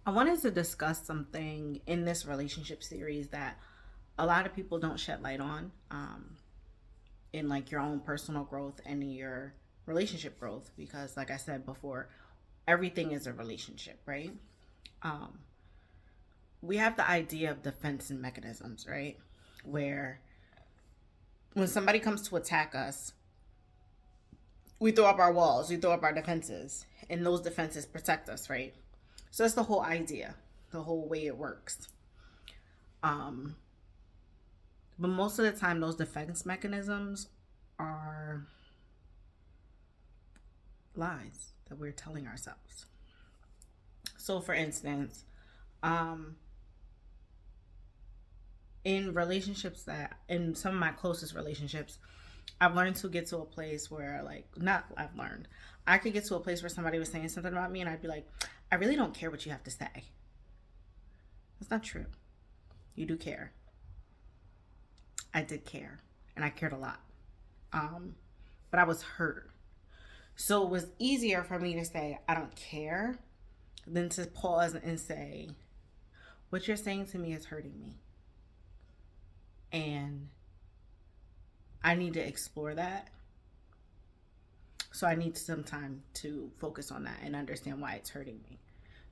I wanted to discuss something in this relationship series that a lot of people don't shed light on, in like your own personal growth and your relationship growth. Because, like I said before, everything is a relationship, right? Um, we have the idea of defense and mechanisms, right? Where when somebody comes to attack us, we throw up our walls, we throw up our defenses, and those defenses protect us, right? So that's the whole idea, the whole way it works. Um, but most of the time, those defense mechanisms are lies that we're telling ourselves. So, for instance, um, in relationships that, in some of my closest relationships, I've learned to get to a place where, like, not I've learned, I could get to a place where somebody was saying something about me and I'd be like, I really don't care what you have to say. That's not true. You do care. I did care, and I cared a lot. Um, but I was hurt. So it was easier for me to say, I don't care, than to pause and say, what you're saying to me is hurting me. And I need to explore that. So I need some time to focus on that and understand why it's hurting me.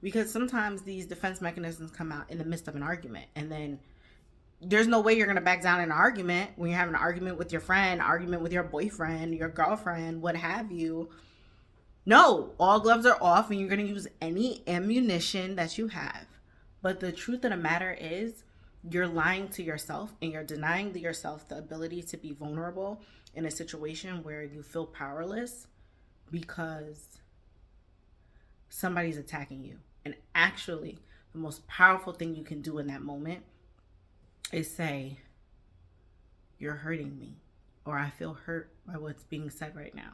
Because sometimes these defense mechanisms come out in the midst of an argument. And then there's no way you're going to back down in an argument when you're having an argument with your friend, argument with your boyfriend, your girlfriend, what have you. No, all gloves are off and you're going to use any ammunition that you have. But the truth of the matter is, you're lying to yourself and you're denying to yourself the ability to be vulnerable in a situation where you feel powerless because somebody's attacking you. And actually, the most powerful thing you can do in that moment is say, you're hurting me, or I feel hurt by what's being said right now.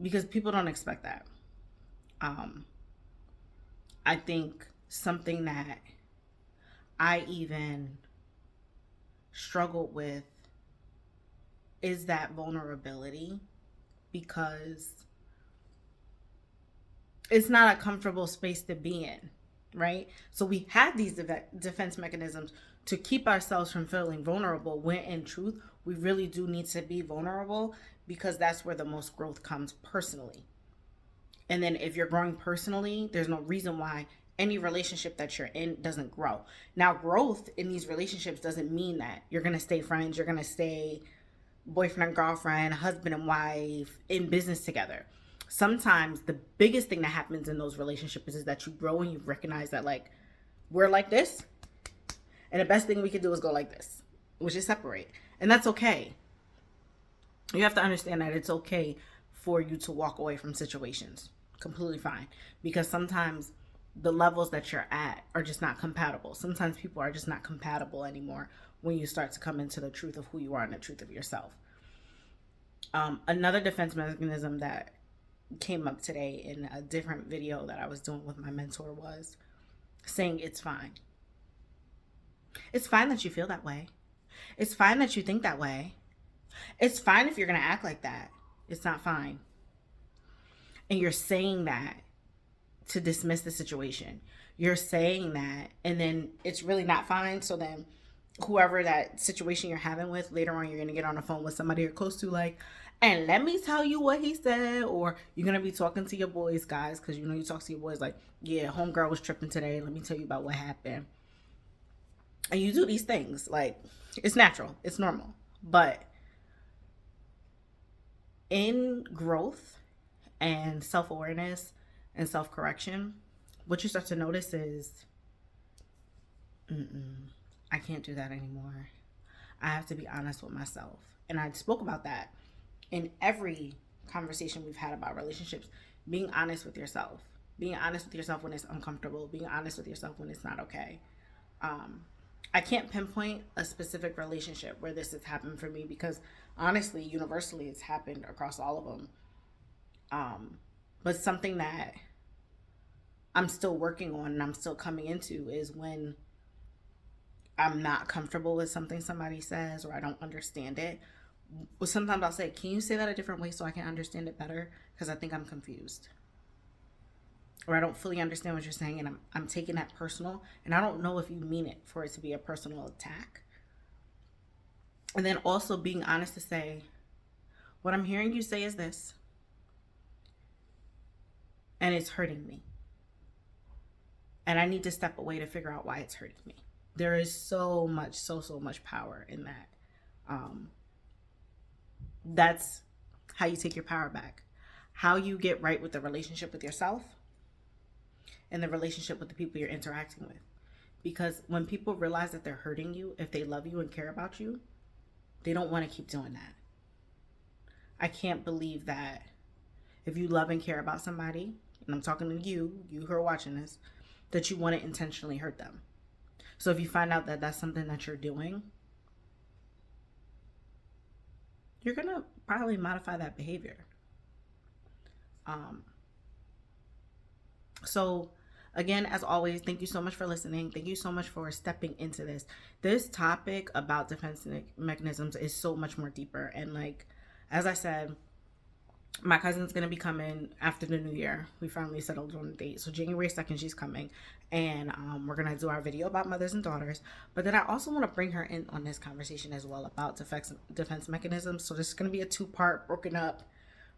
Because people don't expect that. Um, I think something that I even struggled with is that vulnerability, because it's not a comfortable space to be in, right? So we have these defense mechanisms to keep ourselves from feeling vulnerable, when in truth, we really do need to be vulnerable, because that's where the most growth comes personally. And then if you're growing personally, there's no reason why any relationship that you're in doesn't grow. Now, growth in these relationships doesn't mean that you're going to stay friends, you're going to stay boyfriend and girlfriend, husband and wife, in business together. Sometimes the biggest thing that happens in those relationships is that you grow and you recognize that, like, we're like this, and the best thing we can do is go like this, which is separate. And that's okay. You have to understand that it's okay for you to walk away from situations. Completely fine. Because sometimes the levels that you're at are just not compatible. Sometimes people are just not compatible anymore when you start to come into the truth of who you are and the truth of yourself. Another defense mechanism that came up today in a different video that I was doing with my mentor was saying, it's fine. It's fine that you feel that way. It's fine that you think that way. It's fine if you're going to act like that. It's not fine. And you're saying that to dismiss the situation. You're saying that, and then it's really not fine. So then, whoever that situation you're having with, later on, you're going to get on the phone with somebody you're close to, like, and let me tell you what he said. Or you're going to be talking to your boys, guys, because you know you talk to your boys like, yeah, homegirl was tripping today. Let me tell you about what happened. And you do these things. Like, it's natural, it's normal. But in growth and self awareness and self correction, what you start to notice is, I can't do that anymore. I have to be honest with myself. And I spoke about that in every conversation we've had about relationships. Being honest with yourself. Being honest with yourself when it's uncomfortable. Being honest with yourself when it's not okay. Um, I can't pinpoint a specific relationship where this has happened for me, because honestly, universally, it's happened across all of them. But something that I'm still working on and I'm still coming into is when I'm not comfortable with something somebody says, or I don't understand it. Well, sometimes I'll say, can you say that a different way so I can understand it better? Because I think I'm confused. or I don't fully understand what you're saying, and I'm taking that personal, and I don't know if you mean it for it to be a personal attack. And then also being honest to say, what I'm hearing you say is this, and it's hurting me. And I need to step away to figure out why it's hurting me. There is so much power in that. That's how you take your power back. How you get right with the relationship with yourself and the relationship with the people you're interacting with. Because when people realize that they're hurting you, if they love you and care about you, they don't want to keep doing that. I can't believe that if you love and care about somebody, and I'm talking to you who are watching this, that you want to intentionally hurt them. So if you find out that that's something that you're doing, you're going to probably modify that behavior. So again, as always, thank you so much for listening. Thank you so much for stepping into this. This topic about defense mechanisms is so much more deeper. And like, as I said, my cousin's going to be coming after the new year. We finally settled on a date. So January 2nd, she's coming. And we're going to do our video about mothers and daughters. But then I also want to bring her in on this conversation as well about defense mechanisms. So this is going to be a 2-part broken up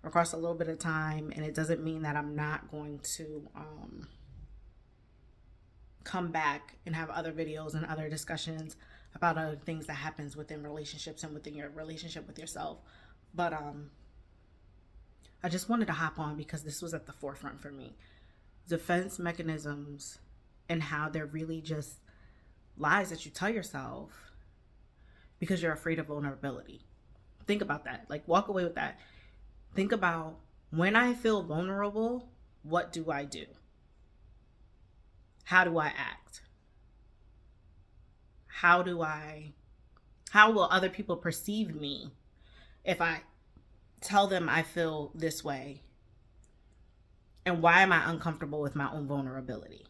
across a little bit of time. And it doesn't mean that I'm not going to come back and have other videos and other discussions about other things that happens within relationships and within your relationship with yourself. But I just wanted to hop on because this was at the forefront for me. Defense mechanisms and how they're really just lies that you tell yourself because you're afraid of vulnerability. Think about that. Like, walk away with that. Think about, when I feel vulnerable, what do I do? How do I act? How will other people perceive me if I tell them I feel this way? And why am I uncomfortable with my own vulnerability?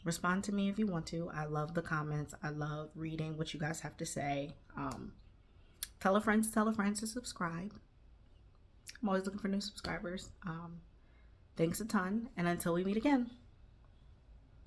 Respond to me if you want to. I love the comments. I love reading what you guys have to say. Tell a friend to subscribe. I'm always looking for new subscribers. Thanks a ton, and until we meet again.